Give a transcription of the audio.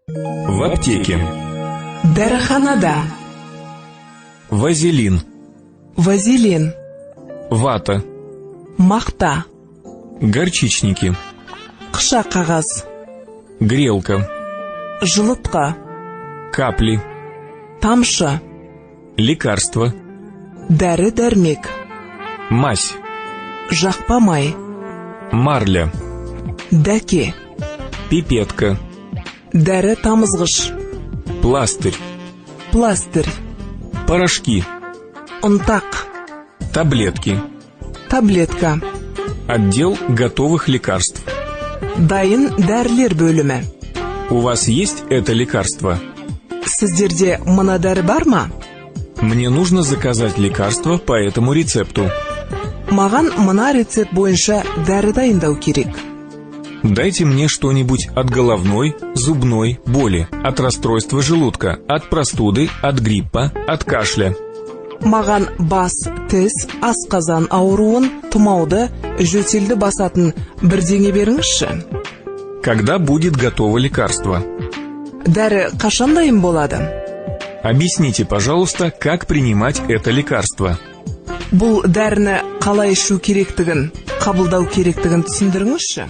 В аптеке. Дәріханада. Вазелин. Вазелин. Вата. Мақта. Горчичники. Қыша қағаз. Грелка. Жылытқа. Капли. Тамшы. Лекарство. Дәрі-дәрмек. Мазь. Жақпа май. Марля. Дәке. Пипетка. Дәрі тамызғыш. Пластырь. Пластырь. Порошки. Ұнтақ. Таблетки. Таблетка. Отдел готовых лекарств. Дайын дәрілер бөлімі. У вас есть это лекарство? Сіздерде мына дәрі бар ма? Мне нужно заказать лекарство по этому рецепту. Маған мына рецепт бойынша дәрі дайындау керек. Дайте мне что-нибудь от головной, зубной боли, от расстройства желудка, от простуды, от гриппа, от кашля. Маған бас, тіс, асқазан ауруын, тұмауды, жөтелді басатын бірдеңе беріңізші. Когда будет готово лекарство? Дәрі қашан дайын болады? Объясните, пожалуйста, как принимать это лекарство. Бұл дәріні қалай ішу керектігін, қабылдау керектігін түсіндіріңізші.